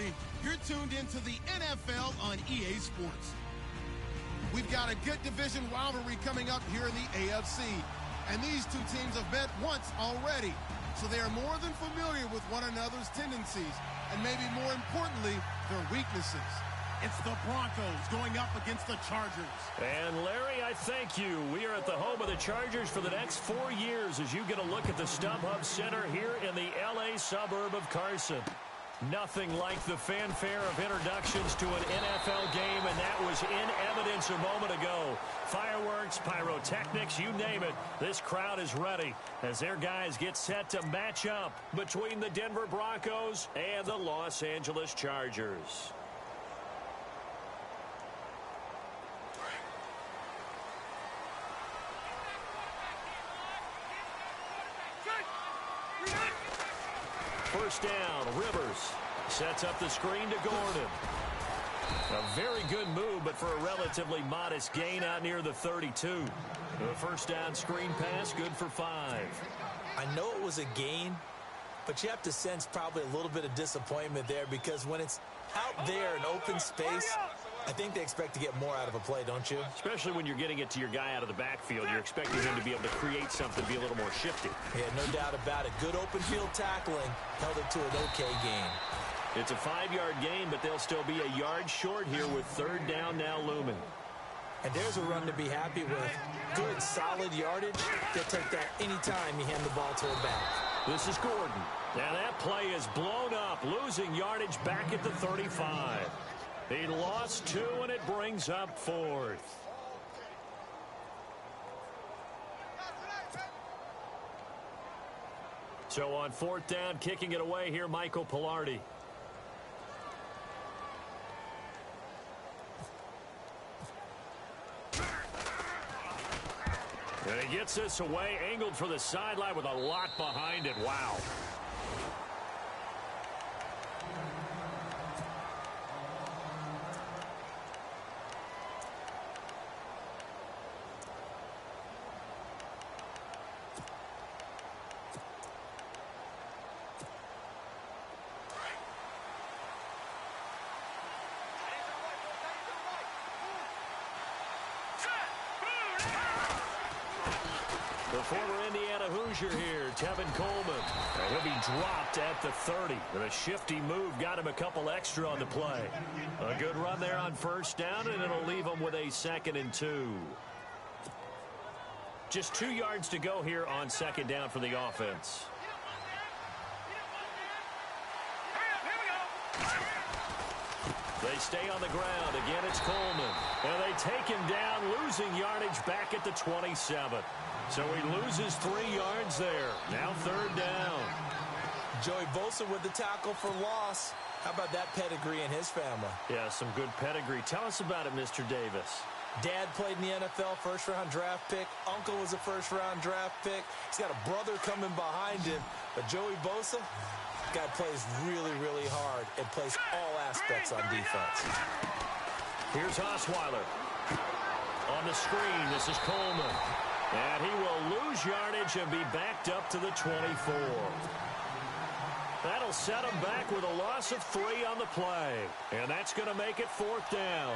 everybody. You're tuned into the NFL on EA Sports. We've got a good division rivalry coming up here in the AFC. And these two teams have met once already. So they are more than familiar with one another's tendencies. And maybe more importantly, their weaknesses. It's the Broncos going up against the Chargers. And Larry, I thank you. We are at the home of the Chargers for the next 4 years as you get a look at the StubHub Center here in the L.A. suburb of Carson. Nothing like the fanfare of introductions to an NFL game, and that was in evidence a moment ago. Fireworks, pyrotechnics, you name it. This crowd is ready as their guys get set to match up between the Denver Broncos and the Los Angeles Chargers. First down, Rivers sets up the screen to Gordon. A very good move, but for a relatively modest gain out near the 32. The first down screen pass, good for 5. I know it was a gain, but you have to sense probably a little bit of disappointment there because when it's out there in open space, I think they expect to get more out of a play, don't you? Especially when you're getting it to your guy out of the backfield. You're expecting him to be able to create something, be a little more shifty. Yeah, no doubt about it. Good open field tackling held it to an okay gain. It's a 5-yard gain, but they'll still be a yard short here with third down now looming. And there's a run to be happy with. Good, solid yardage. They'll take that anytime you hand the ball to a back. This is Gordon. Now that play is blown up, losing yardage back at the 35. He lost 2, and it brings up 4th. So on 4th down, kicking it away here, Michael Pilardi. And he gets this away, angled for the sideline with a lot behind it. Wow. The former Indiana Hoosier here, Tevin Coleman. And he'll be dropped at the 30. And a shifty move got him a couple extra on the play. A good run there on first down, and it'll leave him with a 2nd and 2. Just 2 yards to go here on 2nd down for the offense. They stay on the ground. Again, it's Coleman. And they take him down, losing yardage back at the 27. So he loses 3 yards there. Now 3rd down. Joey Bosa with the tackle for loss. How about that pedigree in his family? Yeah, some good pedigree. Tell us about it, Mr. Davis. Dad played in the NFL, first-round draft pick. Uncle was a first-round draft pick. He's got a brother coming behind him. But Joey Bosa, guy plays really, really hard and plays all aspects on defense. Here's Osweiler. On the screen, this is Coleman. And he will lose yardage and be backed up to the 24. That'll set him back with a loss of 3 on the play. And that's going to make it 4th down.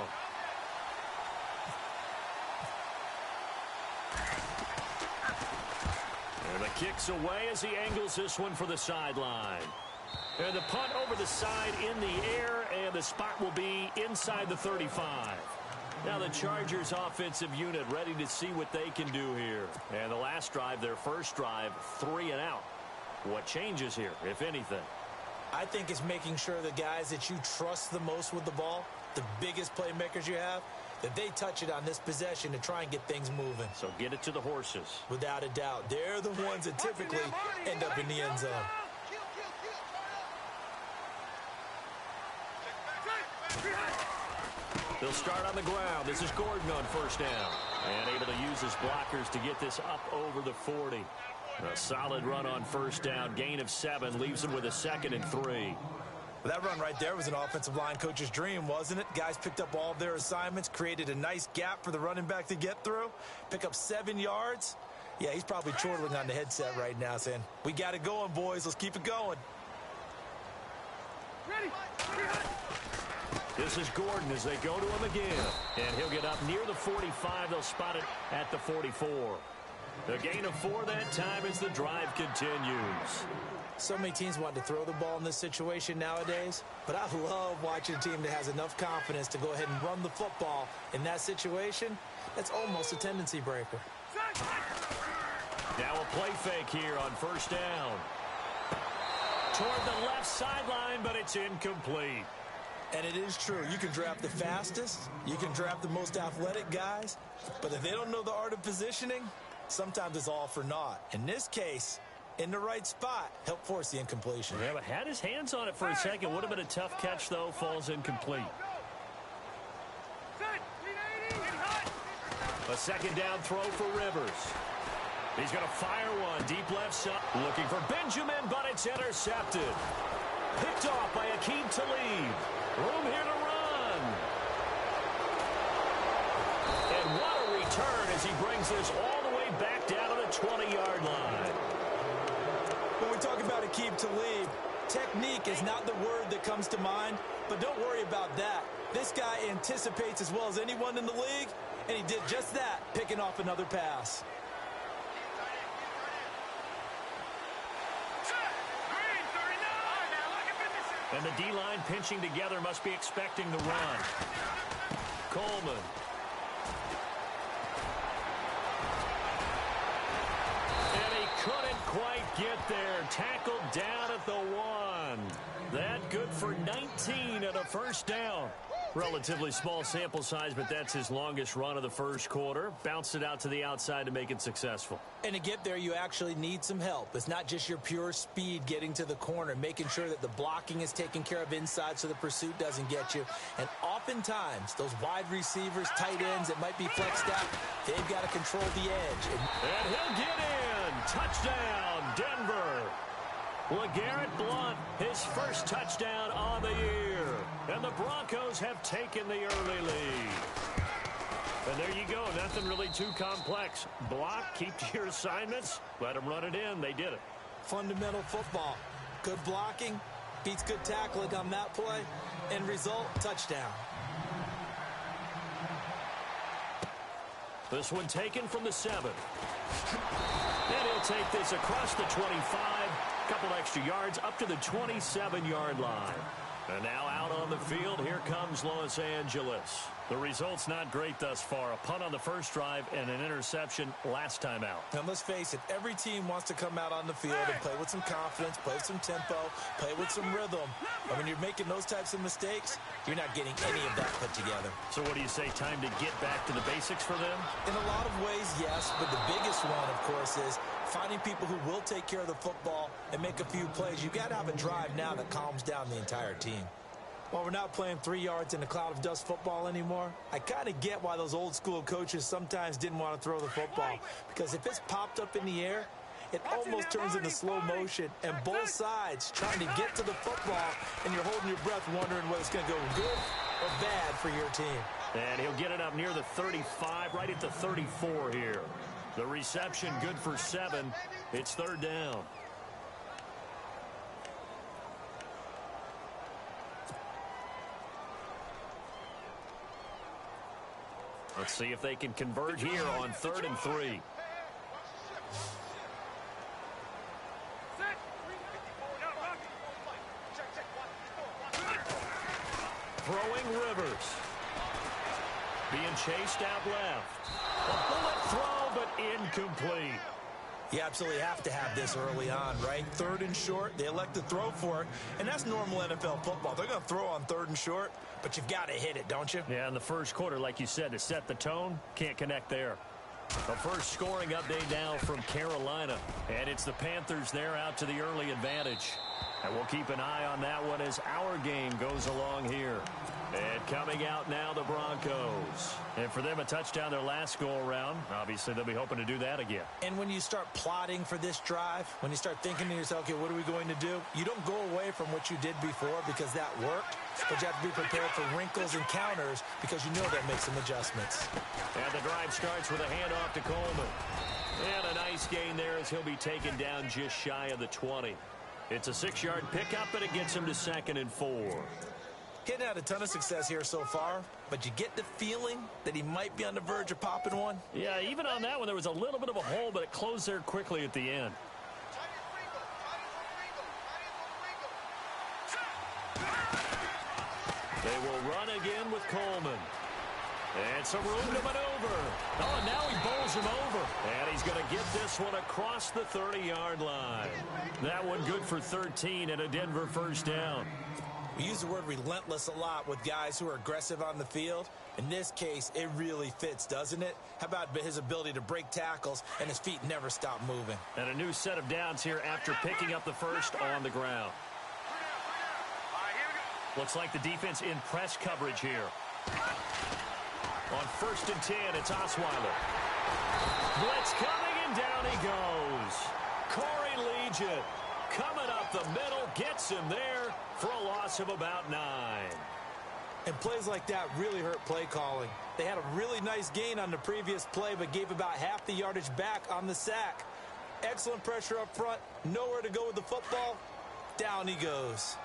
And the kick's away as he angles this one for the sideline. And the punt over the side in the air, and the spot will be inside the 35. Now the Chargers offensive unit ready to see what they can do here. And the last drive, their first drive, 3 and out. What changes here, if anything? I think it's making sure the guys that you trust the most with the ball, the biggest playmakers you have, that they touch it on this possession to try and get things moving. So get it to the horses. Without a doubt. They're the ones that typically end up in the end zone. They'll start on the ground. This is Gordon on first down. And able to use his blockers to get this up over the 40. A solid run on first down. Gain of 7 leaves him with a 2nd and 3. That run right there was an offensive line coach's dream, wasn't it? Guys picked up all of their assignments, created a nice gap for the running back to get through, pick up 7 yards. Yeah, he's probably chortling on the headset right now saying, we got it going, boys. Let's keep it going. This is Gordon as they go to him again. And he'll get up near the 45. They'll spot it at the 44. The gain of 4 that time as the drive continues. So many teams want to throw the ball in this situation nowadays, but I love watching a team that has enough confidence to go ahead and run the football. In that situation, that's almost a tendency breaker. Now a play fake here on first down. Toward the left sideline, but it's incomplete. And it is true. You can draft the fastest, you can draft the most athletic guys, but if they don't know the art of positioning, sometimes it's all for naught. In this case, in the right spot, help force the incompletion. Yeah, but had his hands on it for a second. Would have been a tough catch, though. Falls incomplete. A second down throw for Rivers. He's going to fire one deep left side. Looking for Benjamin, but it's intercepted. Picked off by Akeem Talib. Room here to run. And what a return as he brings this all the way back down to the 20-yard line. When we talk about Akeem Talib, technique is not the word that comes to mind, but don't worry about that. This guy anticipates as well as anyone in the league, and he did just that, picking off another pass. And the D-line pinching together must be expecting the run. Coleman. And he couldn't quite get there. Tackled down at the 1. That good for 19 and a first down. Relatively small sample size, but that's his longest run of the first quarter. Bounced it out to the outside to make it successful. And to get there, you actually need some help. It's not just your pure speed getting to the corner, making sure that the blocking is taken care of inside so the pursuit doesn't get you. And oftentimes, those wide receivers, tight ends that might be flexed out, they've got to control the edge. And he'll get in. Touchdown, Denver. LeGarrette Blount, his first touchdown on the year. And the Broncos have taken the early lead. And there you go. Nothing really too complex. Block, keep to your assignments, let them run it in. They did it. Fundamental football. Good blocking, beats good tackling on that play. End result, touchdown. This one taken from the 7. And he'll take this across the 25. Couple extra yards up to the 27-yard line. And now out on the field, here comes Los Angeles. The result's not great thus far. A punt on the first drive and an interception last time out. Now, let's face it, every team wants to come out on the field and play with some confidence, play with some tempo, play with some rhythm. And when you're making those types of mistakes, you're not getting any of that put together. So what do you say, time to get back to the basics for them? In a lot of ways, yes, but the biggest one, of course, is finding people who will take care of the football and make a few plays. You've got to have a drive now that calms down the entire team. While we're not playing 3 yards in a cloud of dust football anymore, I kind of get why those old school coaches sometimes didn't want to throw the football. Because if it's popped up in the air, it almost turns into slow motion. And both sides trying to get to the football, and you're holding your breath wondering whether it's going to go good or bad for your team. And he'll get it up near the 35, right at the 34 here. The reception good for 7. It's third down. Let's see if they can convert here on 3rd and 3. Throwing Rivers. Being chased out left. A bullet throw, but incomplete. You absolutely have to have this early on, right? 3rd and short, they elect to throw for it, and that's normal NFL football. They're going to throw on 3rd and short, but you've got to hit it, don't you? Yeah, in the first quarter, like you said, to set the tone, can't connect there. The first scoring update now from Carolina, and it's the Panthers there out to the early advantage. And we'll keep an eye on that one as our game goes along here. And coming out now, the Broncos. And for them, a touchdown their last go-around. Obviously, they'll be hoping to do that again. And when you start plotting for this drive, when you start thinking to yourself, okay, what are we going to do? You don't go away from what you did before because that worked, but you have to be prepared for wrinkles and counters because you know they'll make some adjustments. And the drive starts with a handoff to Coleman. And a nice gain there as he'll be taken down just shy of the 20. It's a 6-yard pickup, and it gets him to 2nd and 4. He hadn't had a ton of success here so far, but you get the feeling that he might be on the verge of popping one. Yeah, even on that one, there was a little bit of a hole, but it closed there quickly at the end. They will run again with Coleman. And some room to maneuver. Oh, and now he bowls him over. And he's going to get this one across the 30-yard line. That one good for 13 and a Denver first down. We use the word relentless a lot with guys who are aggressive on the field. In this case, it really fits, doesn't it? How about his ability to break tackles and his feet never stop moving? And a new set of downs here after picking up the first on the ground. Looks like the defense in press coverage here. On 1st and 10, it's Osweiler. Blitz coming, and down he goes. Corey Legion coming up the middle, gets him there for a loss of about 9. And plays like that really hurt play calling. They had a really nice gain on the previous play, but gave about half the yardage back on the sack. Excellent pressure up front, nowhere to go with the football. Down he goes.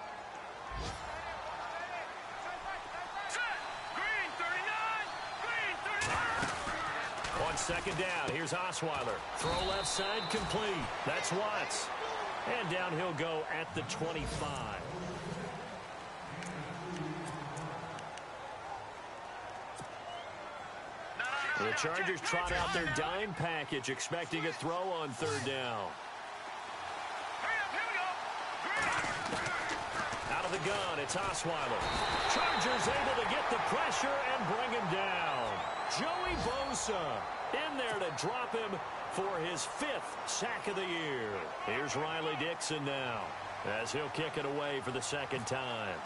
On 2nd down, here's Osweiler. Throw left side, complete. That's Watts. And down he'll go at the 25. The Chargers trot out their dime package, expecting a throw on 3rd down. Out of the gun, it's Osweiler. Chargers able to get the pressure and bring him down. Joey Bosa in there to drop him for his 5th sack of the year. Here's Riley Dixon now as he'll kick it away for the 2nd time.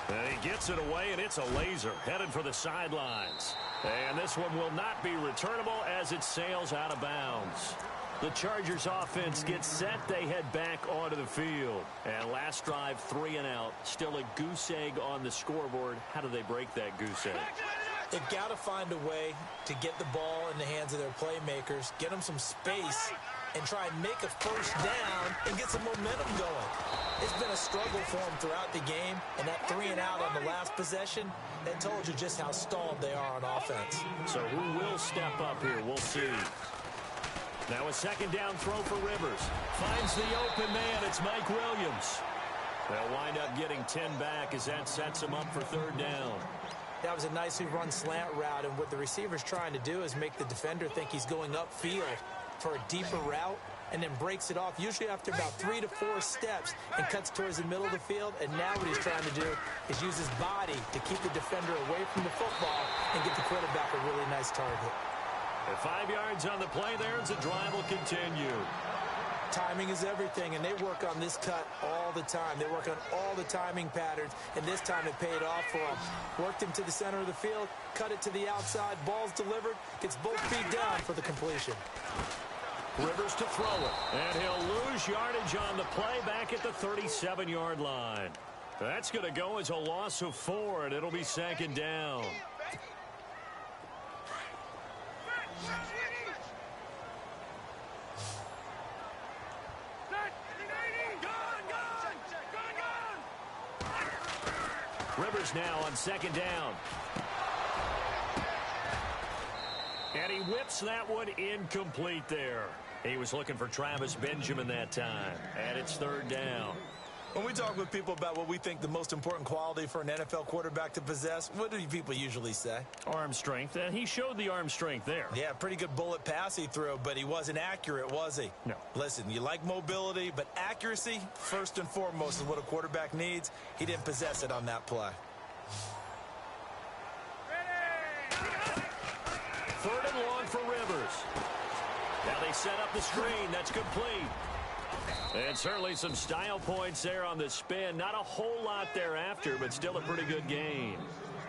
And he gets it away, and it's a laser headed for the sidelines. And this one will not be returnable as it sails out of bounds. The Chargers offense gets set. They head back onto the field. And last drive, 3 and out. Still a goose egg on the scoreboard. How do they break that goose egg? They've got to find a way to get the ball in the hands of their playmakers, get them some space, and try and make a first down and get some momentum going. It's been a struggle for them throughout the game, and that 3 and out on the last possession, that told you just how stalled they are on offense. So who will step up here? We'll see. Now a 2nd down throw for Rivers. Finds the open man. It's Mike Williams. They'll wind up getting 10 back as that sets him up for 3rd down. That was a nicely run slant route, and what the receiver's trying to do is make the defender think he's going upfield for a deeper route, and then breaks it off, usually after about 3 to 4 steps, and cuts towards the middle of the field. And now what he's trying to do is use his body to keep the defender away from the football and get the quarterback a really nice target. At 5 yards on the play there, as the drive will continue. Timing is everything, and they work on this cut all the time. They work on all the timing patterns, and this time it paid off for them. Worked him to the center of the field, cut it to the outside, ball's delivered, gets both feet down for the completion. Rivers to throw it, and he'll lose yardage on the play back at the 37-yard line. That's going to go as a loss of 4, and it'll be 2nd down. Rivers now on 2nd down. And he whips that one incomplete there. He was looking for Travis Benjamin that time. And it's 3rd down. When we talk with people about what we think the most important quality for an NFL quarterback to possess, what do people usually say? Arm strength, and he showed the arm strength there. Yeah, pretty good bullet pass he threw, but he wasn't accurate, was he? No. Listen, you like mobility, but accuracy, first and foremost, is what a quarterback needs. He didn't possess it on that play. 3rd and long for Rivers. Now they set up the screen. That's complete. And certainly some style points there on the spin. Not a whole lot thereafter, but still a pretty good game.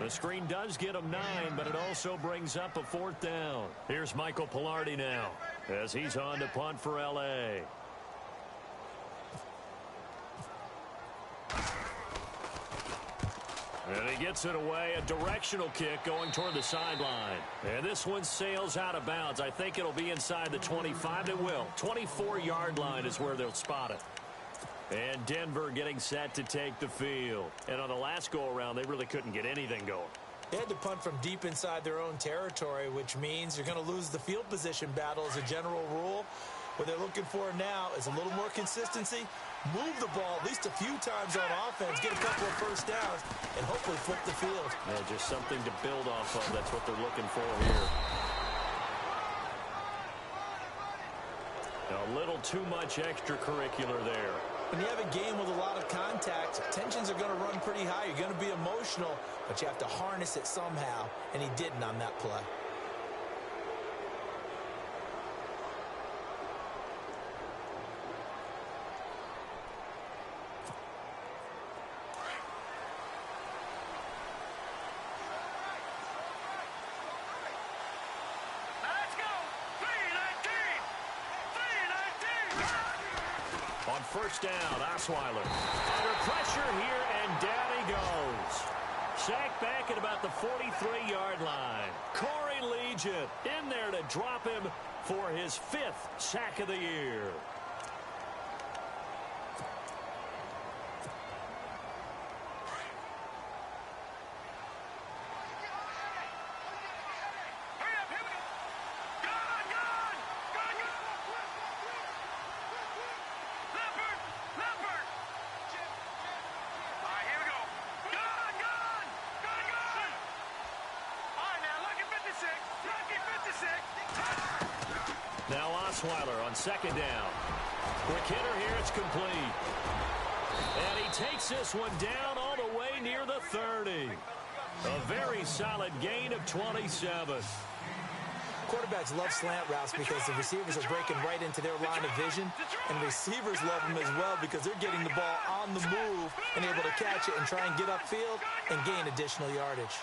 The screen does get him 9, but it also brings up a 4th down. Here's Michael Pilardi now as he's on to punt for L.A. And he gets it away, a directional kick going toward the sideline. And this one sails out of bounds. I think it'll be inside the 25. It will. 24-yard line is where they'll spot it. And Denver getting set to take the field. And on the last go-around, they really couldn't get anything going. They had to punt from deep inside their own territory, which means you're going to lose the field position battle as a general rule. What they're looking for now is a little more consistency, move the ball at least a few times on offense, get a couple of first downs, and hopefully flip the field. Yeah, just something to build off of. That's what they're looking for here. A little too much extracurricular there. When you have a game with a lot of contact, tensions are going to run pretty high. You're going to be emotional, but you have to harness it somehow, and he didn't on that play. First down, Osweiler. Under pressure here, and down he goes. Sacked back at about the 43-yard line. Corey Legion in there to drop him for his 5th sack of the year. Now Osweiler on second down. Quick hitter here, it's complete. And he takes this one down all the way near the 30. A very solid gain of 27. Quarterbacks love slant routes because the receivers are breaking right into their line of vision, and receivers love them as well because they're getting the ball on the move and able to catch it and try and get upfield and gain additional yardage.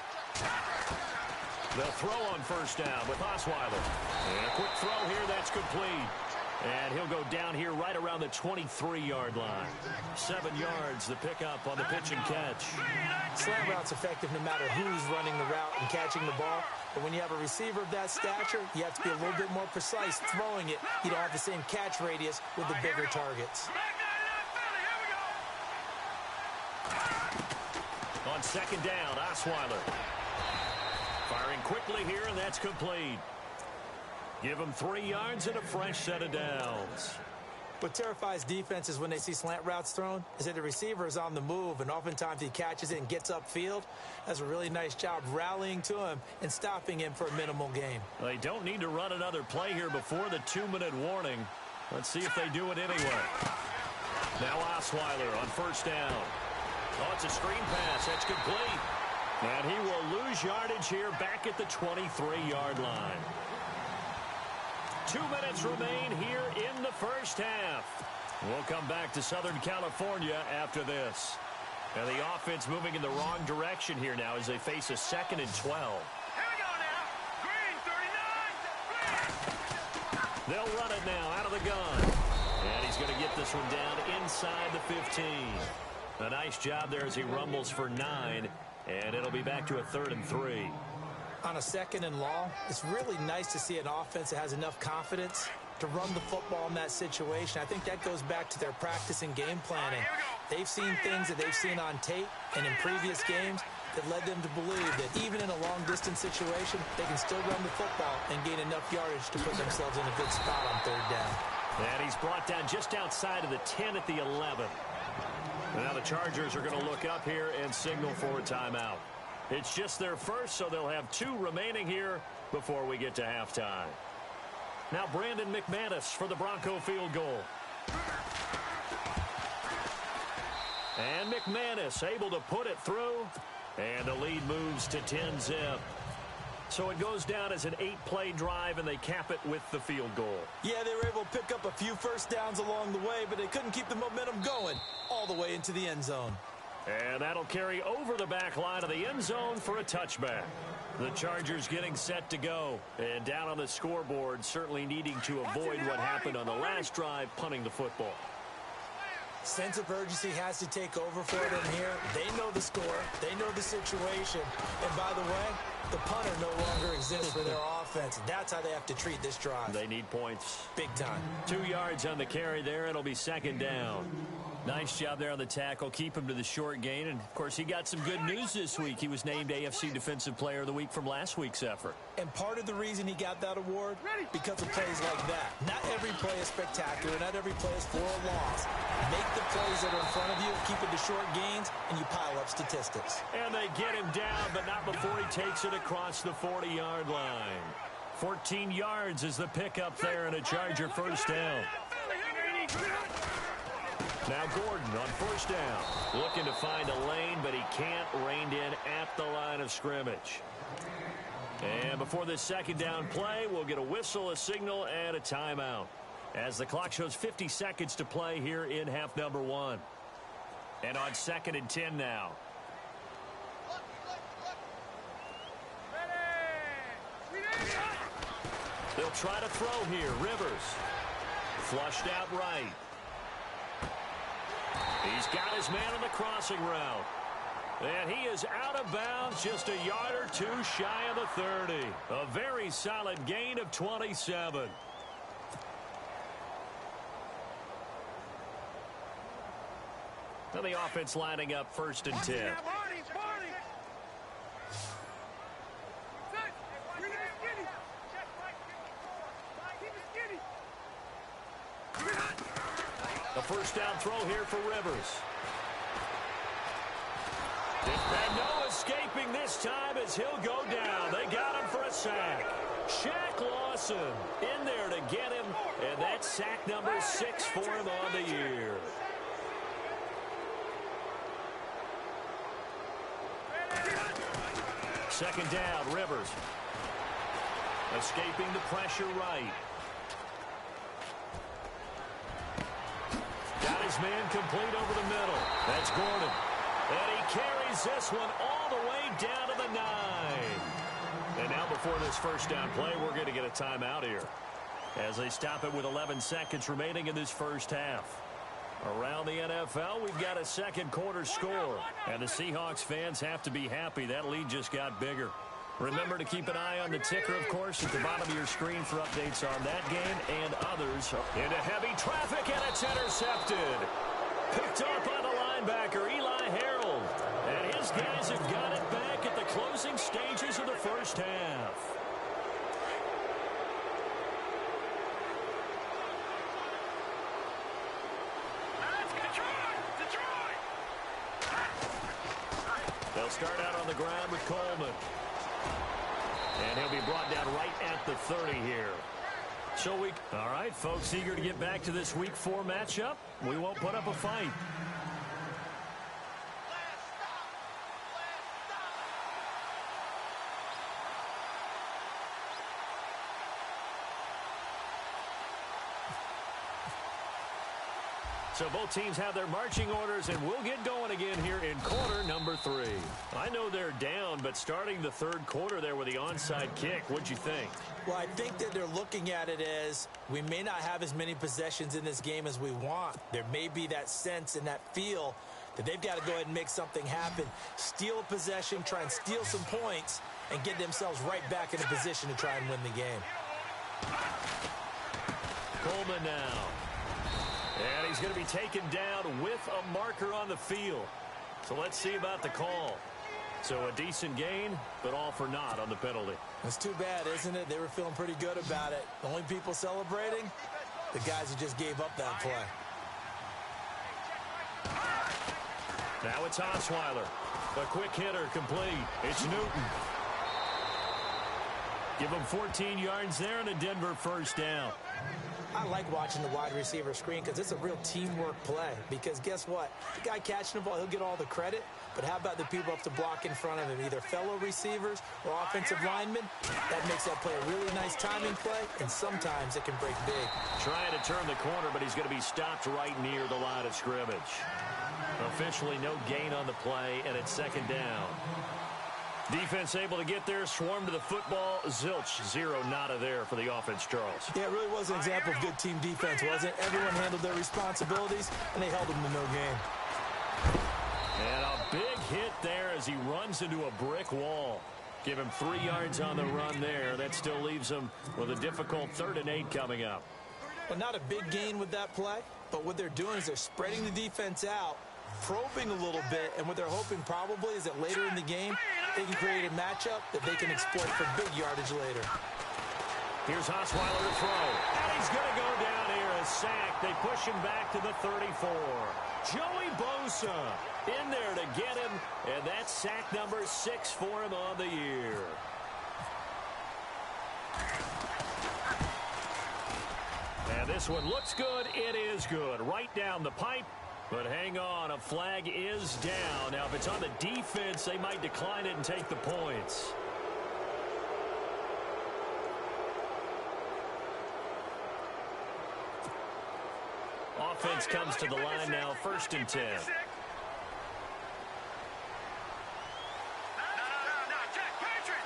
They'll throw on first down with Osweiler. And a quick throw here, that's complete. And he'll go down here right around the 23-yard line. 7 yards, the pickup on the pitch and catch. Slant route's effective no matter who's running the route and catching the ball. But when you have a receiver of that stature, you have to be a little bit more precise throwing it. You don't have the same catch radius with the bigger targets. On second down, Osweiler. Firing quickly here, and that's complete. Give him 3 yards and a fresh set of downs. What terrifies defenses when they see slant routes thrown is that the receiver is on the move, and oftentimes he catches it and gets upfield. Does a really nice job rallying to him and stopping him for a minimal gain. They don't need to run another play here before the 2-minute warning. Let's see if they do it anyway. Now Osweiler on first down. Oh, it's a screen pass. That's complete. And he will lose yardage here back at the 23-yard line. 2 minutes remain here in the first half. We'll come back to Southern California after this. And the offense moving in the wrong direction here now as they face a 2nd and 12. Here we go now. Green, 39. Green. They'll run it now out of the gun. And he's going to get this one down inside the 15. A nice job there as he rumbles for 9. And it'll be back to a 3rd and 3. On a 2nd and long, it's really nice to see an offense that has enough confidence to run the football in that situation. I think that goes back to their practice and game planning. They've seen things that they've seen on tape and in previous games that led them to believe that even in a long-distance situation, they can still run the football and gain enough yardage to put themselves in a good spot on 3rd down. And he's brought down just outside of the 10 at the 11. Now the Chargers are going to look up here and signal for a timeout. It's just their first, so they'll have 2 remaining here before we get to halftime. Now Brandon McManus for the Bronco field goal. And McManus able to put it through, and the lead moves to 10-zip. So it goes down as an 8-play drive, and they cap it with the field goal. Yeah, they were able to pick up a few first downs along the way, but they couldn't keep the momentum going all the way into the end zone. And that'll carry over the back line of the end zone for a touchback. The Chargers getting set to go. And down on the scoreboard, certainly needing to avoid what happened on the last drive, punting the football. Sense of urgency has to take over for them here. They know the score. They know the situation. And by the way, the punter no longer exists for their offense. That's how they have to treat this drive. They need points. Big time. 2 yards on the carry there. It'll be second down. Nice job there on the tackle. Keep him to the short gain. And, of course, he got some good news this week. He was named AFC Defensive Player of the Week from last week's effort. And part of the reason he got that award, because of plays like that. Not every play is spectacular. Not every play is for a loss. Make the plays that are in front of you, keep it to short gains, and you pile up statistics. And they get him down, but not before he takes it across the 40-yard line. 14 yards is the pickup there and a Charger first down. Now Gordon on first down. Looking to find a lane, but he can't. Reined in at the line of scrimmage. And before this second down play, we'll get a whistle, a signal, and a timeout. As the clock shows 50 seconds to play here in half number 1. And on 2nd and 10 now. They'll try to throw here. Rivers. Flushed out right. He's got his man on the crossing route. And he is out of bounds, just a yard or two shy of the 30. A very solid gain of 27. Now the offense lining up 1st and 10. The first down throw here for Rivers. And no escaping this time as he'll go down. They got him for a sack. Shaq Lawson in there to get him, and that's sack number 6 for him on the year. Second down, Rivers. Escaping the pressure right. Got his man complete over the middle. That's Gordon. And he carries this one all the way down to the 9. And now before this first down play, we're going to get a timeout here as they stop it with 11 seconds remaining in this first half. Around the NFL, we've got a second quarter score. And the Seahawks fans have to be happy. That lead just got bigger. Remember to keep an eye on the ticker, of course, at the bottom of your screen for updates on that game and others. Into heavy traffic, and it's intercepted. Picked up by the linebacker, Eli Harold. And his guys have got it back at the closing stages of the first half. They'll start out on the ground with Coleman. And he'll be brought down right at the 30 here. So all right, folks, eager to get back to this Week 4 matchup. We won't put up a fight. So both teams have their marching orders, and we'll get going again here in quarter number 3. I know they're down, but starting the third quarter there with the onside kick, what'd you think? Well, I think that they're looking at it as we may not have as many possessions in this game as we want. There may be that sense and that feel that they've got to go ahead and make something happen. Steal a possession, try and steal some points, and get themselves right back in a position to try and win the game. Coleman now. And he's going to be taken down with a marker on the field. So let's see about the call. So a decent gain, but all for naught on the penalty. It's too bad, isn't it? They were feeling pretty good about it. The only people celebrating, the guys who just gave up that play. Now it's Osweiler. A quick hitter complete. It's Newton. Give him 14 yards there and a Denver first down. I like watching the wide receiver screen because it's a real teamwork play. Because guess what? The guy catching the ball, he'll get all the credit. But how about the people up to block in front of him, either fellow receivers or offensive linemen? That makes that play a really nice timing play, and sometimes it can break big. Trying to turn the corner, but he's going to be stopped right near the line of scrimmage. Officially no gain on the play, and it's second down. Defense able to get there, swarm to the football. Zilch, zero nada there for the offense, Charles. Yeah, it really was an example of good team defense, wasn't it? Everyone handled their responsibilities, and they held them to no gain. And a big hit there as he runs into a brick wall. Give him 3 yards on the run there. That still leaves him with a difficult 3rd and 8 coming up. Well, not a big gain with that play, but what they're doing is they're spreading the defense out, probing a little bit, and what they're hoping probably is that later in the game, they can create a matchup that they can exploit for big yardage later. Here's Osweiler to throw, and he's going to go down here. A sack. They push him back to the 34. Joey Bosa in there to get him, and that's sack number 6 for him on the year. And this one looks good. It is good. Right down the pipe. But hang on, a flag is down. Now, if it's on the defense, they might decline it and take the points. Offense comes to the line now, 1st and 10. No, Jack, Patrick!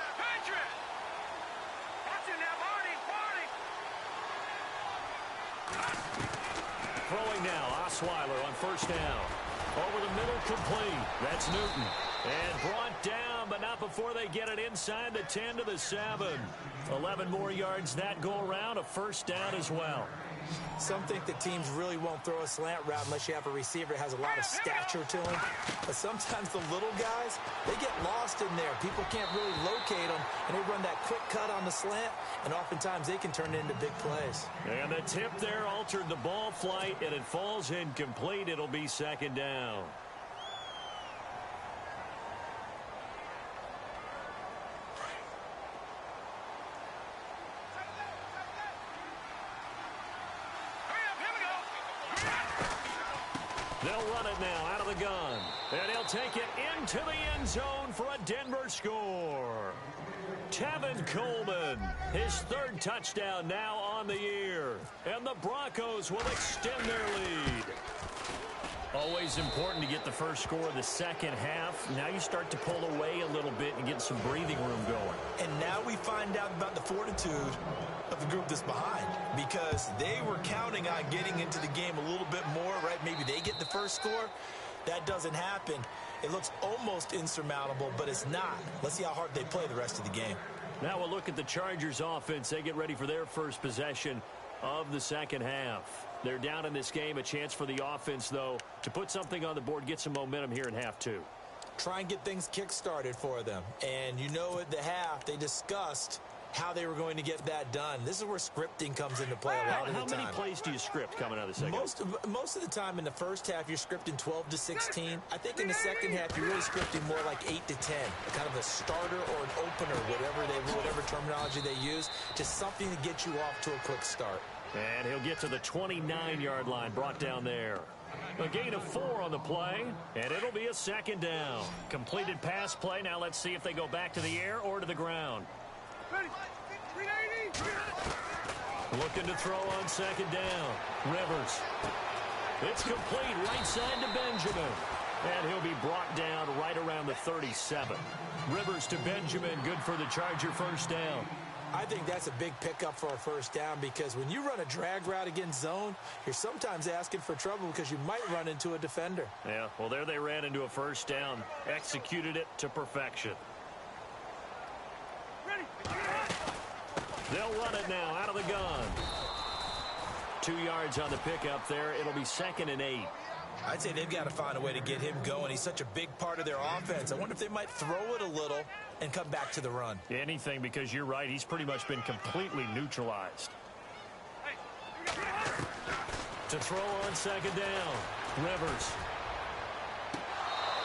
Watch it now, Marty! Throwing now, Osweiler on 1st down. Over the middle, complete. That's Newton. And brought down, but not before they get it inside the 10 to the 7. 11 more yards that go around, a 1st down as well. Some think that teams really won't throw a slant route unless you have a receiver that has a lot of stature to him. But sometimes the little guys, they get lost in there. People can't really locate them, and they run that quick cut on the slant, and oftentimes they can turn it into big plays. And the tip there altered the ball flight, and it falls incomplete. It'll be 2nd down. They'll run it now out of the gun. And he'll take it into the end zone for a Denver score. Tevin Coleman, his 3rd touchdown now on the year. And the Broncos will extend their lead. Always important to get the first score of the second half. Now you start to pull away a little bit and get some breathing room going. And now we find out about the fortitude of the group that's behind, because they were counting on getting into the game a little bit more, right? Maybe they get the first score. That doesn't happen. It looks almost insurmountable, but it's not. Let's see how hard they play the rest of the game. Now we'll look at the Chargers offense. They get ready for their first possession of the second half. They're down in this game. A chance for the offense, though, to put something on the board, get some momentum here in half 2. Try and get things kick-started for them. And you know at the half, they discussed how they were going to get that done. This is where scripting comes into play a lot of the time. How many plays do you script coming out of the second? Most of the time in the first half, you're scripting 12 to 16. I think in the second half, you're really scripting more like 8 to 10. Kind of a starter or an opener, whatever terminology they use. Just something to get you off to a quick start. And he'll get to the 29-yard line, brought down there. A gain of 4 on the play, and it'll be a 2nd down. Completed pass play. Now let's see if they go back to the air or to the ground. Looking to throw on 2nd down. Rivers. It's complete right side to Benjamin. And he'll be brought down right around the 37. Rivers to Benjamin. Good for the Charger 1st down. I think that's a big pickup for a 1st down, because when you run a drag route against zone, you're sometimes asking for trouble because you might run into a defender. Yeah, well, there they ran into a 1st down. Executed it to perfection. They'll run it now out of the gun. 2 yards on the pickup there. It'll be 2nd and 8. I'd say they've got to find a way to get him going. He's such a big part of their offense. I wonder if they might throw it a little and come back to the run. Anything, because you're right. He's pretty much been completely neutralized. To throw on 2nd down. Rivers.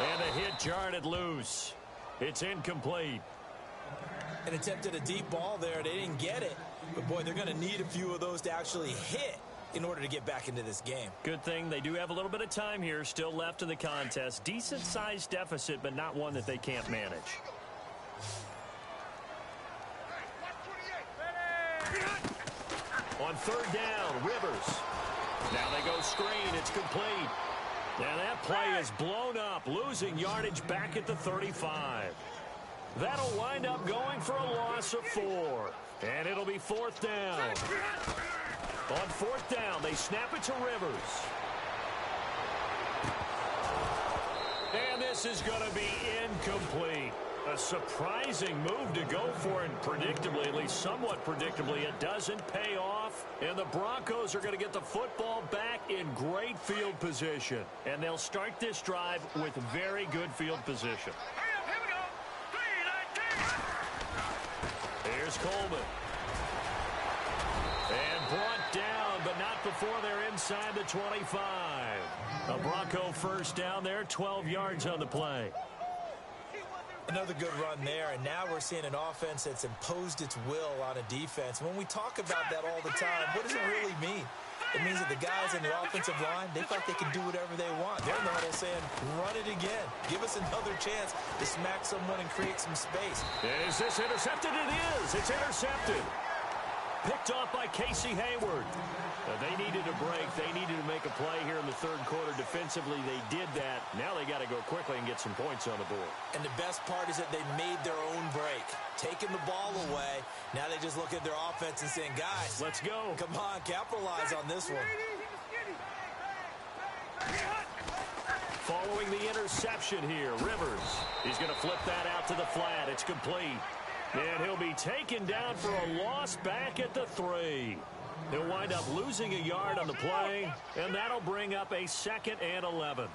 And the hit jarred it loose. It's incomplete. An attempt at a deep ball there. They didn't get it. But, boy, they're going to need a few of those to actually hit in order to get back into this game. Good thing they do have a little bit of time here still left in the contest. Decent-sized deficit, but not one that they can't manage. On 3rd down, Rivers. Now they go screen. It's complete. And that play is blown up, losing yardage back at the 35. That'll wind up going for a loss of 4. And it'll be 4th down. On 4th down, they snap it to Rivers. And this is going to be incomplete. A surprising move to go for it, and predictably, at least somewhat predictably, it doesn't pay off. And the Broncos are going to get the football back in great field position. And they'll start this drive with very good field position. Here we go. 3-19. Here's Coleman. And brought down, but not before they're inside the 25. A Bronco first down there, 12 yards on the play. Another good run there, and now we're seeing an offense that's imposed its will on a defense. When we talk about that all the time, what does it really mean? It means that the guys on the offensive line, they feel like they can do whatever they want. They're in the huddle saying, run it again. Give us another chance to smack someone and create some space. Is this intercepted? It is. It's intercepted. Picked off by Casey Hayward. They needed a break. They needed to make a play here in the third quarter. Defensively, they did that. Now they got to go quickly and get some points on the board. And the best part is that they made their own break. Taking the ball away. Now they just look at their offense and saying, guys, let's go. Come on, capitalize on this one. Following the interception here, Rivers. He's going to flip that out to the flat. It's complete. And he'll be taken down for a loss back at the 3. He'll wind up losing a yard on the play, and that'll bring up a 2nd and 11.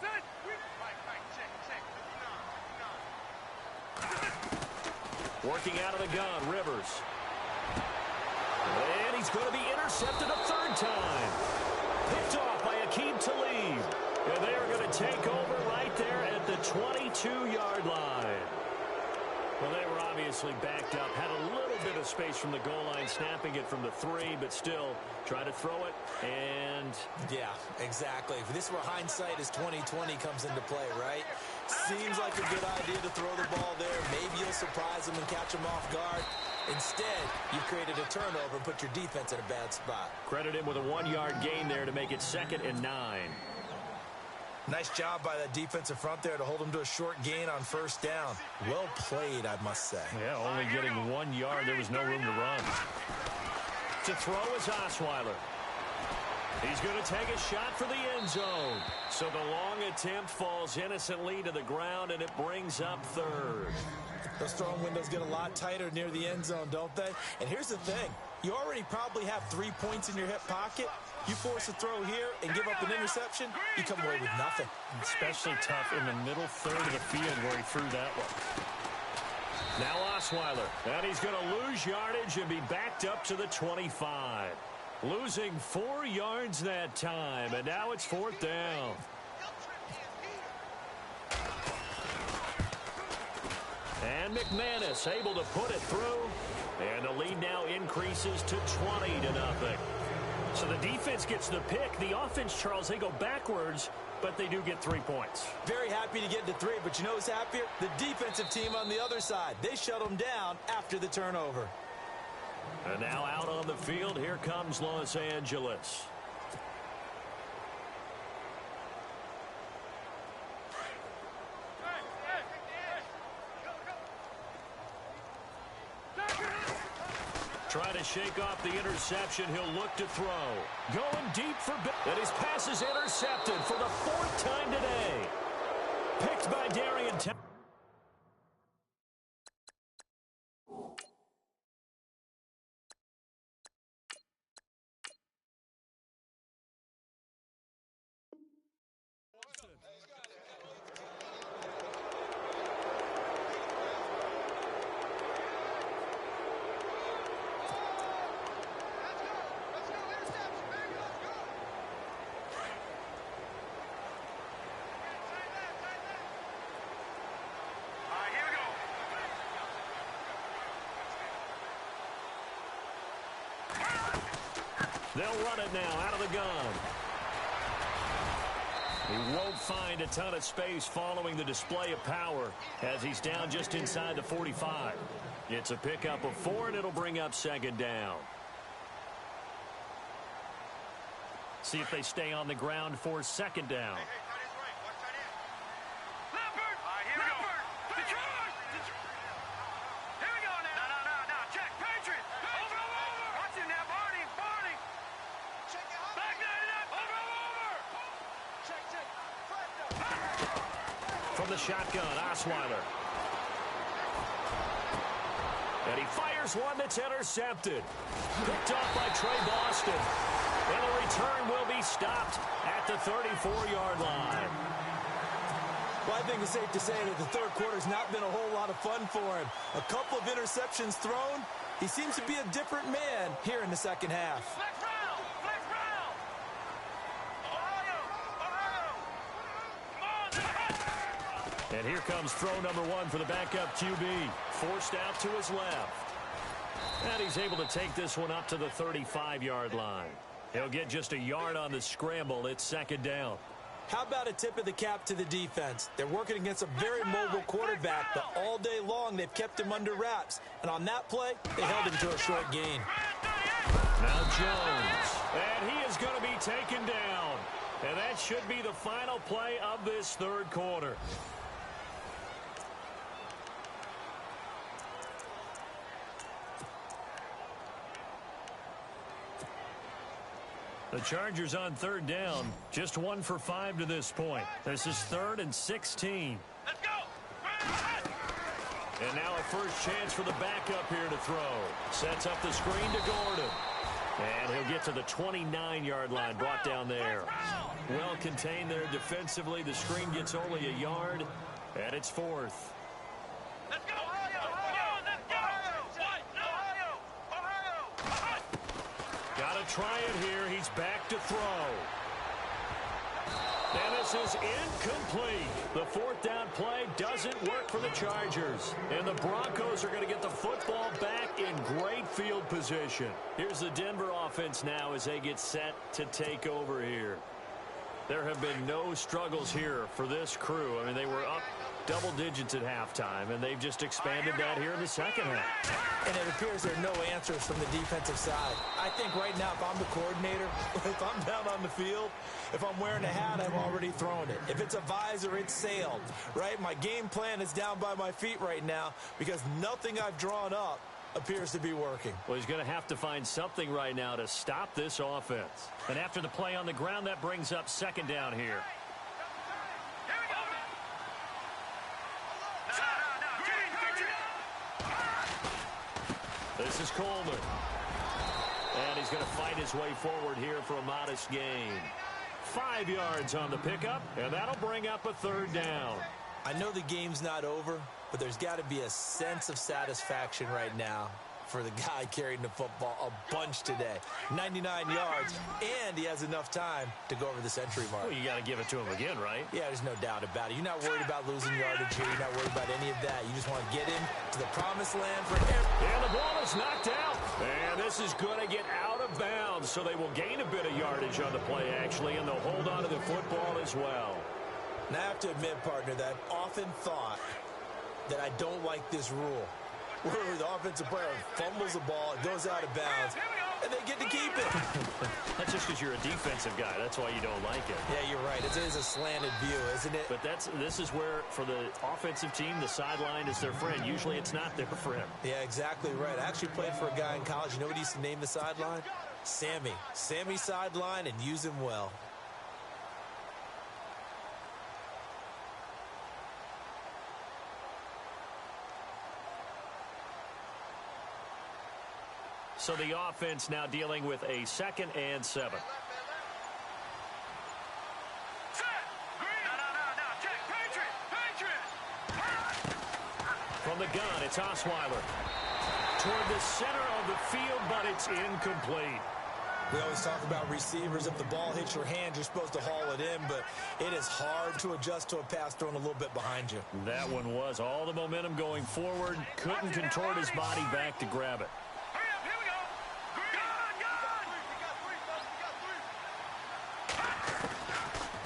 Working out of the gun, Rivers. And he's going to be intercepted a 3rd time. Picked off by Akeem Talib. And they are going to take over right there at the 22-yard line. Well, they were obviously backed up, had a little bit of space from the goal line, snapping it from the 3, but still try to throw it, and... Yeah, exactly. This is where hindsight is 20/20 comes into play, right? Seems like a good idea to throw the ball there. Maybe you'll surprise them and catch them off guard. Instead, you've created a turnover and put your defense in a bad spot. Credit him with a 1-yard gain there to make it 2nd and 9. Nice job by that defensive front there to hold him to a short gain on 1st down. Well played, I must say. Yeah, only getting 1 yard. There was no room to run. To throw is Osweiler. He's going to take a shot for the end zone. So the long attempt falls innocently to the ground, and it brings up 3rd. Those throwing windows get a lot tighter near the end zone, don't they? And here's the thing. You already probably have 3 points in your hip pocket. You force a throw here and give up an interception, you come away with nothing. Especially tough in the middle 3rd of the field where he threw that one. Now Osweiler. And he's going to lose yardage and be backed up to the 25. Losing 4 yards that time, and now it's 4th down. And McManus able to put it through. And the lead now increases to 20-0. So the defense gets the pick. The offense, Charles, they go backwards, but they do get 3 points. Very happy to get to 3, but you know who's happier? The defensive team on the other side. They shut them down after the turnover. And now out on the field, here comes Los Angeles. Try to shake off the interception. He'll look to throw. Going deep for Bill. And his pass is intercepted for the 4th time today. Picked by Darian. They'll run it now out of the gun. He won't find a ton of space following the display of power as he's down just inside the 45. It's a pickup of 4, and it'll bring up 2nd down. See if they stay on the ground for 2nd down. from the shotgun, Osweiler. And he fires one that's intercepted. Picked off by Trey Boston. And the return will be stopped at the 34-yard line. Well, I think it's safe to say that the third quarter's not been a whole lot of fun for him. A couple of interceptions thrown. He seems to be a different man here in the second half. Flex round! Flex round! Ohio! Come on! And here comes throw number one for the backup QB. Forced out to his left. And he's able to take this one up to the 35-yard line. He'll get just a yard on the scramble. It's second down. How about a tip of the cap to the defense? They're working against a very mobile quarterback, but all day long they've kept him under wraps. And on that play, they held him to a short gain. Now Jones. And he is going to be taken down. And that should be the final play of this third quarter. The Chargers on third down, just 1 for 5 to this point. This is 3rd and 16. Let's go! And now a first chance for the backup here to throw. Sets up the screen to Gordon. And he'll get to the 29-yard line, brought down there. Well contained there defensively. The screen gets only a yard, and it's 4th. Let's go! Ohio! Let's go! Ohio! Got to try it here. He's back to throw. And this is incomplete. The fourth down play doesn't work for the Chargers. And the Broncos are going to get the football back in great field position. Here's the Denver offense now as they get set to take over here. There have been no struggles here for this crew. I mean, they were up double digits at halftime, and they've just expanded that here in the second half. And it appears there are no answers from the defensive side. I think right now, if I'm the coordinator, if I'm down on the field, if I'm wearing a hat, I've already thrown it. If it's a visor, it's sailed, right? My game plan is down by my feet right now because nothing I've drawn up appears to be working. Well, he's going to have to find something right now to stop this offense. And after the play on the ground, that brings up second down here. Here we go! This is Coleman. And he's going to fight his way forward here for a modest gain. 5 yards on the pickup, and that'll bring up a third down. I know the game's not over, but there's got to be a sense of satisfaction right now for the guy carrying the football a bunch today. 99 yards, and he has enough time to go over the century mark. Well, you got to give it to him again, right? Yeah, there's no doubt about it. You're not worried about losing yardage here. You're not worried about any of that. You just want to get him to the promised land for every... And the ball is knocked out. And this is going to get out of bounds, so they will gain a bit of yardage on the play, actually, and they'll hold on to the football as well. Now, I have to admit, partner, that I've often thought that I don't like this rule, where the offensive player fumbles the ball, it goes out of bounds, and they get to keep it. That's just because you're a defensive guy. That's why you don't like it. Yeah, you're right. It is a slanted view, isn't it? But this is where, for the offensive team, the sideline is their friend. Usually it's not their friend. Yeah, exactly right. I actually played for a guy in college. You know what he used to name the sideline? Sammy. Sammy sideline, and use him well. So the offense now dealing with a 2nd and 7. From the gun, it's Osweiler. Toward the center of the field, but it's incomplete. We always talk about receivers. If the ball hits your hand, you're supposed to haul it in, but it is hard to adjust to a pass thrown a little bit behind you. That one was all the momentum going forward. Couldn't contort his body back to grab it.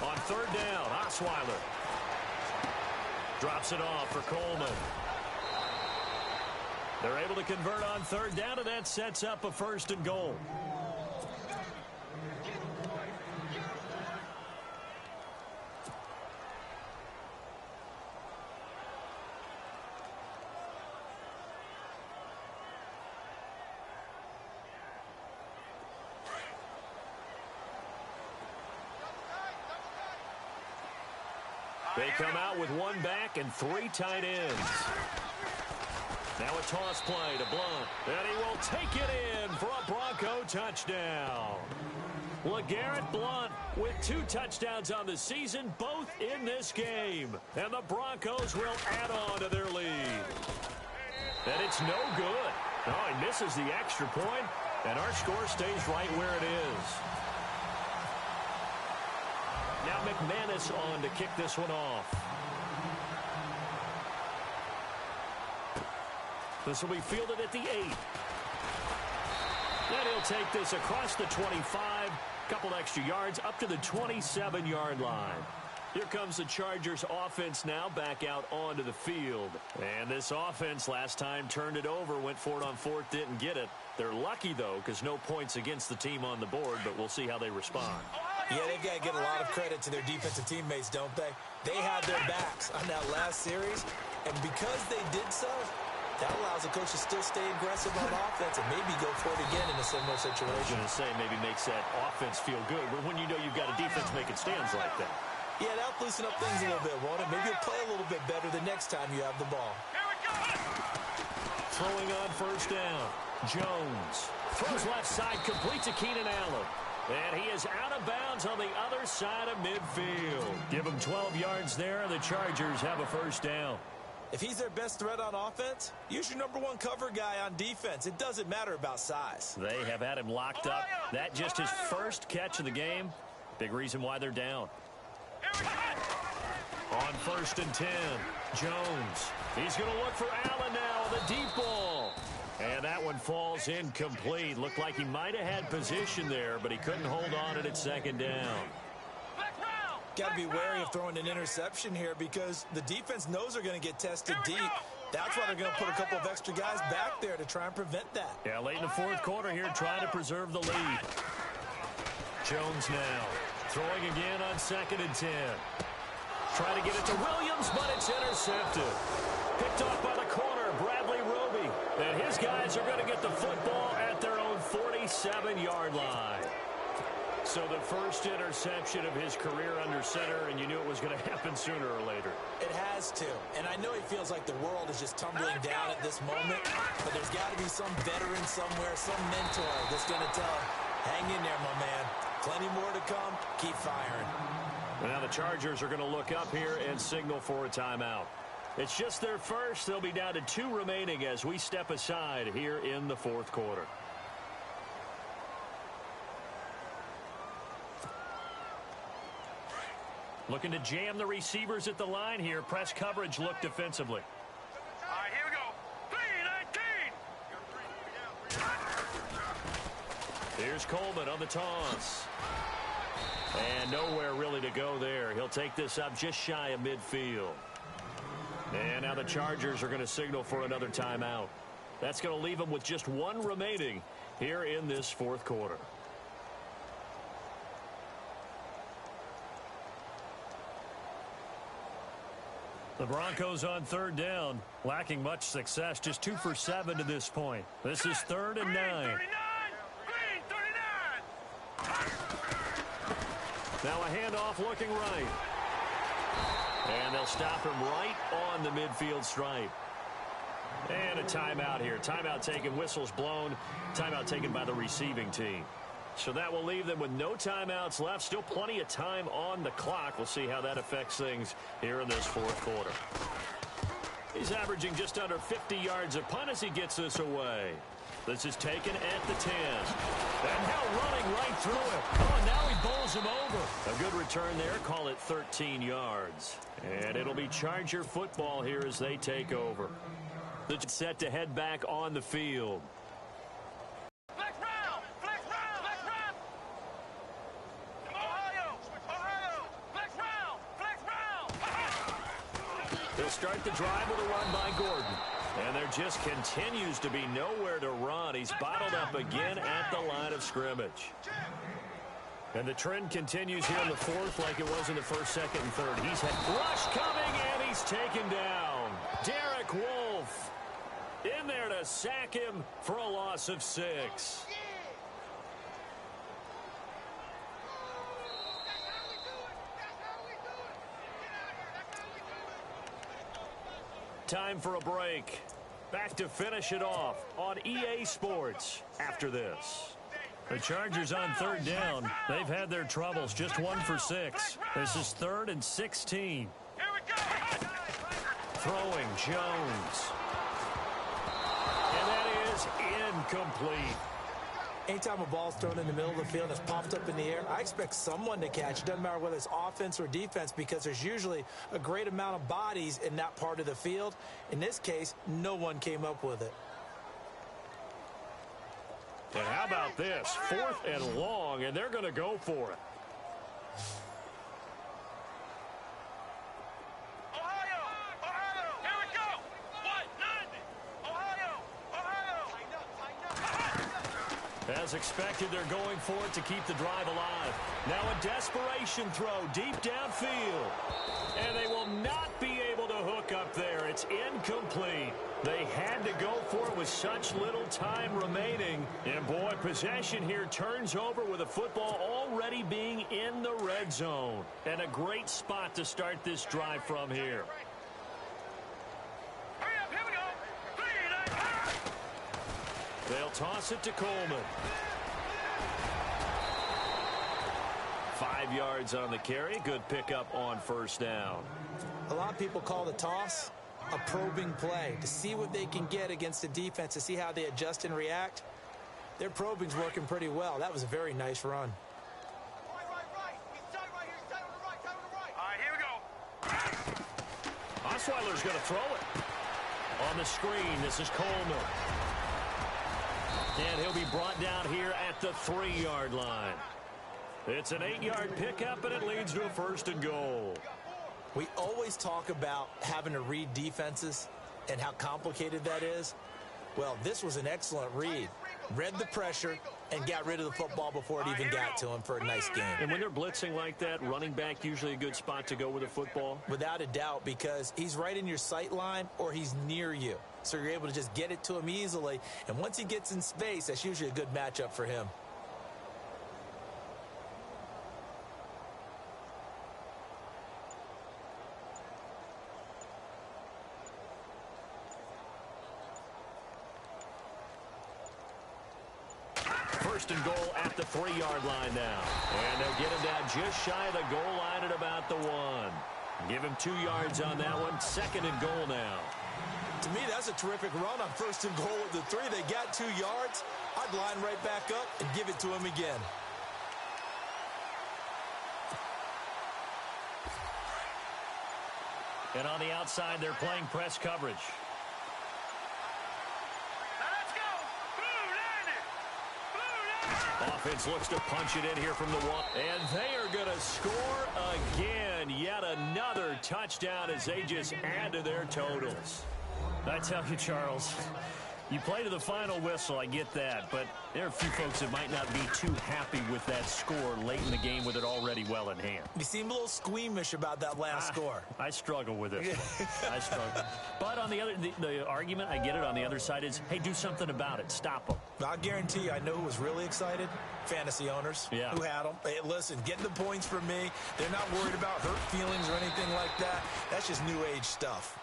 On third down, Osweiler drops it off for Coleman. They're able to convert on third down, and that sets up a 1st and goal. They come out with one back and 3 tight ends. Now a toss play to Blunt. And he will take it in for a Bronco touchdown. LeGarrette Blunt with 2 touchdowns on the season, both in this game. And the Broncos will add on to their lead. And it's no good. Oh, he misses the extra point, and our score stays right where it is. Now McManus on to kick this one off. This will be fielded at the 8. And he'll take this across the 25, couple extra yards, up to the 27-yard line. Here comes the Chargers offense now back out onto the field. And this offense last time turned it over, went for it on 4th, didn't get it. They're lucky, though, because no points against the team on the board, but we'll see how they respond. Yeah, they've got to get a lot of credit to their defensive teammates, don't they? They had their backs on that last series, and because they did so, that allows the coach to still stay aggressive on offense and maybe go for it again in a similar situation. I was going to say, maybe makes that offense feel good, but when you know you've got a defense making stands like that. Yeah, that'll loosen up things a little bit, won't it? Maybe you'll play a little bit better the next time you have the ball. Here we go. Throwing on 1st down. Jones throws left side, complete to Keenan Allen. And he is out of bounds on the other side of midfield. Give him 12 yards there, and the Chargers have a 1st down. If he's their best threat on offense, use your #1 cover guy on defense. It doesn't matter about size. They have had him locked up. That just his first catch of the game. Big reason why they're down. On 1st and 10, Jones. He's going to look for Allen now, the deep ball. And that one falls incomplete. Looked like he might have had position there, but he couldn't hold on at 2nd down. Got to be wary of throwing an interception here because the defense knows they're going to get tested deep. That's why they're going to put a couple of extra guys back there to try and prevent that. Yeah, late in the 4th quarter here, trying to preserve the lead. Jones now throwing again on 2nd and 10. Trying to get it to Williams, but it's intercepted. Picked off by the corner, Bradley Roby. And his guys are going to get the football at their own 47-yard line. So the first interception of his career under center, and you knew it was going to happen sooner or later. It has to. And I know he feels like the world is just tumbling down at this moment, but there's got to be some veteran somewhere, some mentor that's going to tell him, hang in there, my man. Plenty more to come. Keep firing. Now the Chargers are going to look up here and signal for a timeout. It's just their first. They'll be down to 2 remaining as we step aside here in the 4th quarter. Looking to jam the receivers at the line here. Press coverage look defensively. All right, here we go. 3-19. Here's Coleman on the toss. And nowhere really to go there. He'll take this up just shy of midfield. And now the Chargers are going to signal for another timeout. That's going to leave them with just 1 remaining here in this 4th quarter. The Broncos on 3rd down, lacking much success, just 2 for 7 to this point. This is 3rd and 9. Green 39. Now a handoff looking right. And they'll stop him right on the midfield stripe. And a timeout here. Timeout taken, whistles blown. Timeout taken by the receiving team. So that will leave them with no timeouts left. Still plenty of time on the clock. We'll see how that affects things here in this 4th quarter. He's averaging just under 50 yards a punt as he gets this away. This is taken at the 10. And now running right through it. Oh, now he bowls him over. A good return there. Call it 13 yards. And it'll be Charger football here as they take over. It's set to head back on the field. They'll start the drive with a run by Gordon. And there just continues to be nowhere to run. He's bottled up again at the line of scrimmage. And the trend continues here in the 4th like it was in the 1st, 2nd, and 3rd. He's had rush coming, and he's taken down. Derek Wolfe in there to sack him for a loss of 6. time for a break. Back to finish it off on EA Sports after this. The Chargers on third down. They've had their troubles, just 1 for 6. This is 3rd and 16. Throwing Jones. And that is incomplete. Anytime a ball's thrown in the middle of the field and it's popped up in the air, I expect someone to catch. It doesn't matter whether it's offense or defense because there's usually a great amount of bodies in that part of the field. In this case, no one came up with it. And how about this? 4th and long, and they're going to go for it. As expected, they're going for it to keep the drive alive. Now a desperation throw deep downfield. And they will not be able to hook up there. It's incomplete. They had to go for it with such little time remaining. And, boy, possession here turns over with the football already being in the red zone. And a great spot to start this drive from here. They'll toss it to Coleman. 5 yards on the carry. Good pickup on first down. A lot of people call the toss a probing play to see what they can get against the defense, to see how they adjust and react. Their probing's working pretty well. That was a very nice run. Here we go. Osweiler's going to throw it. On the screen, this is Coleman. And he'll be brought down here at the 3-yard line. It's an 8-yard pickup, and it leads to a 1st and goal. We always talk about having to read defenses and how complicated that is. Well, this was an excellent read. Read the pressure and got rid of the football before it even got to him for a nice game. And when they're blitzing like that, running back usually a good spot to go with the football? Without a doubt, because he's right in your sight line or he's near you. So you're able to just get it to him easily. And once he gets in space, that's usually a good matchup for him. First and goal at the 3-yard line now. And they'll get him down just shy of the goal line at about the 1. Give him 2 yards on that one. 2nd and goal now. To me, that's a terrific run on 1st and goal at the 3. They got 2 yards. I'd line right back up and give it to him again. And on the outside, they're playing press coverage. Offense looks to punch it in here from the 1. And they are going to score again. Yet another touchdown as they just add to their totals. I tell you, Charles, you play to the final whistle, I get that. But there are a few folks that might not be too happy with that score late in the game with it already well in hand. You seem a little squeamish about that last score. I struggle with it. I struggle. But on the argument, I get it, on the other side is, hey, do something about it. Stop them. I'll guarantee you, I know who was really excited. Fantasy owners who had them. Hey, listen, getting the points from me. They're not worried about hurt feelings or anything like that. That's just new age stuff.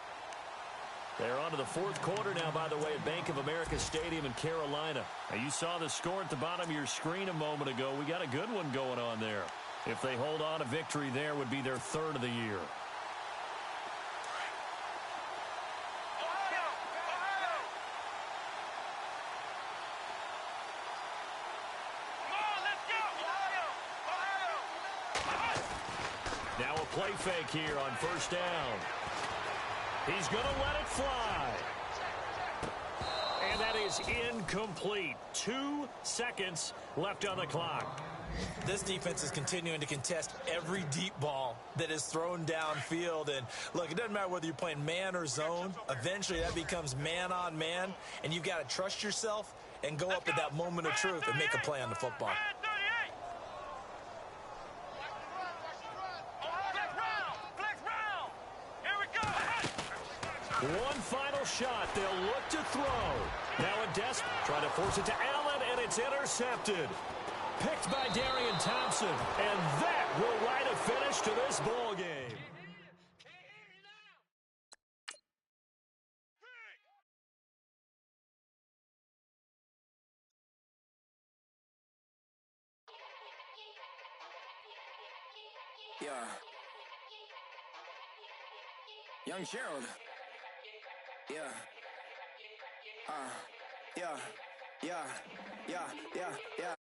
They're on to the 4th quarter now, by the way, at Bank of America Stadium in Carolina. Now, you saw the score at the bottom of your screen a moment ago. We got a good one going on there. If they hold on, a victory there would be their 3rd of the year. Now a play fake here on 1st down. He's going to let it fly. And that is incomplete. 2 seconds left on the clock. This defense is continuing to contest every deep ball that is thrown downfield. And, look, it doesn't matter whether you're playing man or zone. Eventually that becomes man on man. And you've got to trust yourself and go up at that moment of truth and make a play on the football. One final shot. They'll look to throw. Now a Des trying to force it to Allen, and it's intercepted. Picked by Darian Thompson. And that will write a finish to this ball game. Yeah. Young Gerald. Yeah. Yeah. Yeah. Yeah. Yeah. Yeah.